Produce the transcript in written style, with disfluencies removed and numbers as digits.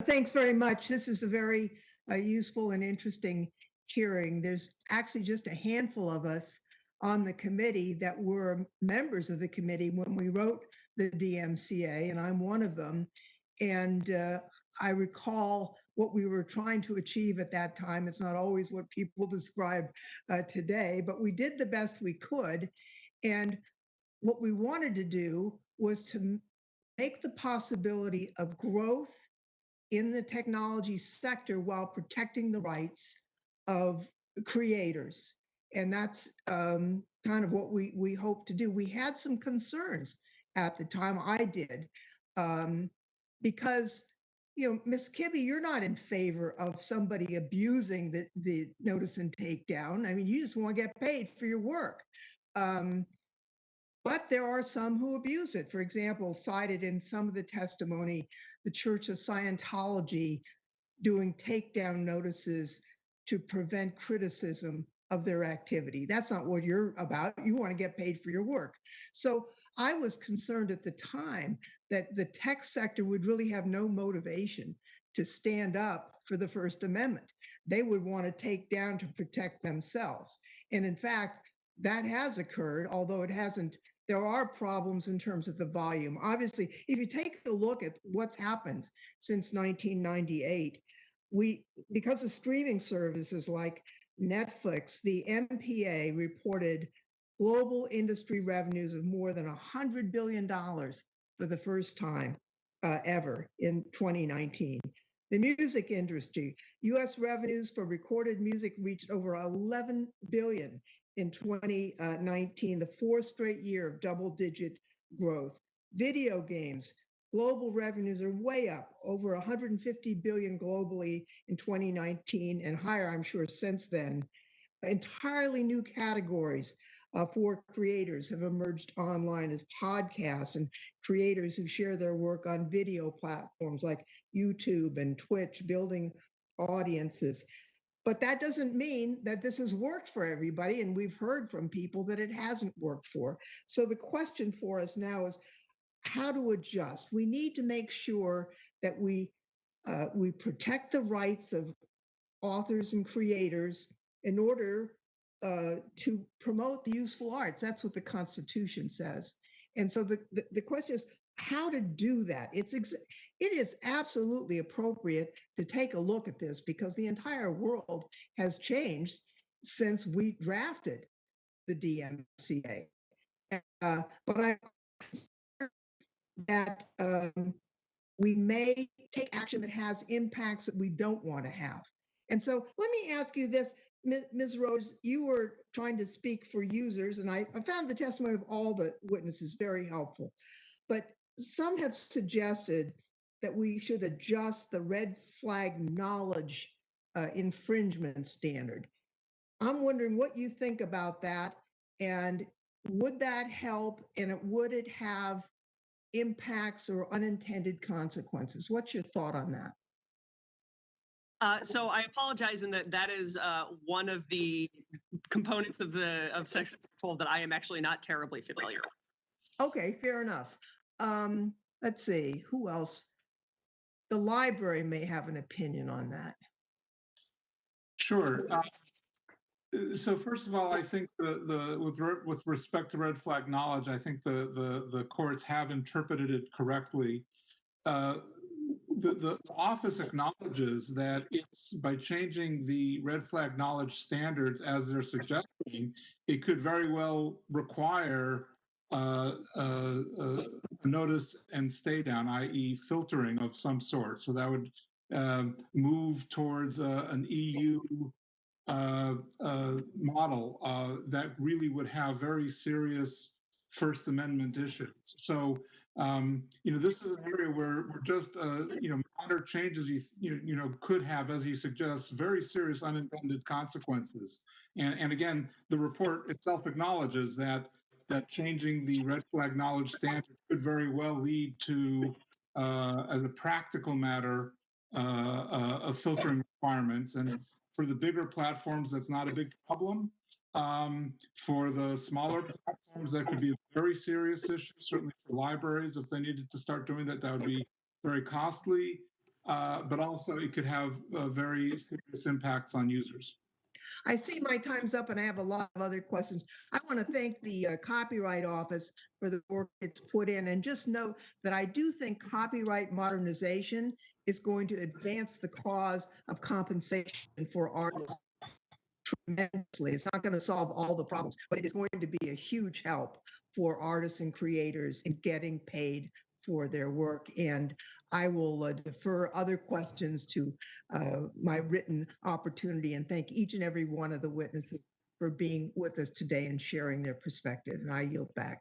Thanks very much. This is a very useful and interesting hearing. There's actually just a handful of us on the committee that were members of the committee when we wrote the DMCA, and I'm one of them. And I recall what we were trying to achieve at that time. It's not always what people describe today, but we did the best we could. And what we wanted to do was to make the possibility of growth in the technology sector while protecting the rights of creators. And that's kind of what we hope to do. We had some concerns at the time, I did, because, Ms. Kibbe, you're not in favor of somebody abusing the notice and takedown. I mean, you just want to get paid for your work. But there are some who abuse it. For example, cited in some of the testimony, the Church of Scientology doing takedown notices to prevent criticism of their activity. That's not what you're about. You want to get paid for your work. So I was concerned at the time that the tech sector would really have no motivation to stand up for the First Amendment. They would want to take down to protect themselves. And in fact, that has occurred, although it hasn't. There are problems in terms of the volume. Obviously, if you take a look at what's happened since 1998, because of streaming services like Netflix, the MPA reported global industry revenues of more than $100 billion for the first time ever in 2019. The music industry, U.S. revenues for recorded music reached over $11 billion in 2019, the fourth straight year of double-digit growth. Video games, global revenues are way up, over 150 billion globally in 2019 and higher, I'm sure, since then. Entirely new categories for creators have emerged online as podcasts and creators who share their work on video platforms like YouTube and Twitch, building audiences. But that doesn't mean that this has worked for everybody, and we've heard from people that it hasn't worked for. So the question for us now is how to adjust. We need to make sure that we protect the rights of authors and creators in order to promote the useful arts. That's what the Constitution says. And so the question is how to do that. It is absolutely appropriate to take a look at this because the entire world has changed since we drafted the DMCA. But I'm concerned that we may take action that has impacts that we don't want to have. And so let me ask you this, Ms. Rhodes, you were trying to speak for users, and I found the testimony of all the witnesses very helpful. But some have suggested that we should adjust the red flag knowledge infringement standard. I'm wondering what you think about that, and would that help, and would it have impacts or unintended consequences? What's your thought on that? So I apologize in that is one of the components of Section 12 that I am actually not terribly familiar with. Okay, fair enough. Let's see, who else? The library may have an opinion on that. Sure. So first of all, I think with respect to red flag knowledge, I think the courts have interpreted it correctly. The office acknowledges that it's by changing the red flag knowledge standards as they're suggesting, it could very well require notice and stay down, i.e. filtering of some sort. So that would move towards an EU model that really would have very serious First Amendment issues. So, this is an area where just, minor changes, could have, as you suggest, very serious unintended consequences. And again, the report itself acknowledges that changing the red flag knowledge standard could very well lead to, as a practical matter, of filtering requirements. And for the bigger platforms, that's not a big problem. For the smaller platforms, that could be a very serious issue, certainly for libraries. If they needed to start doing that, that would be very costly. but also it could have very serious impacts on users. I see my time's up and I have a lot of other questions. I want to thank the Copyright Office for the work it's put in, and just note that I do think copyright modernization is going to advance the cause of compensation for artists tremendously. It's not going to solve all the problems, but it is going to be a huge help for artists and creators in getting paid for their work. And I will defer other questions to my written opportunity, and thank each and every one of the witnesses for being with us today and sharing their perspective. And I yield back.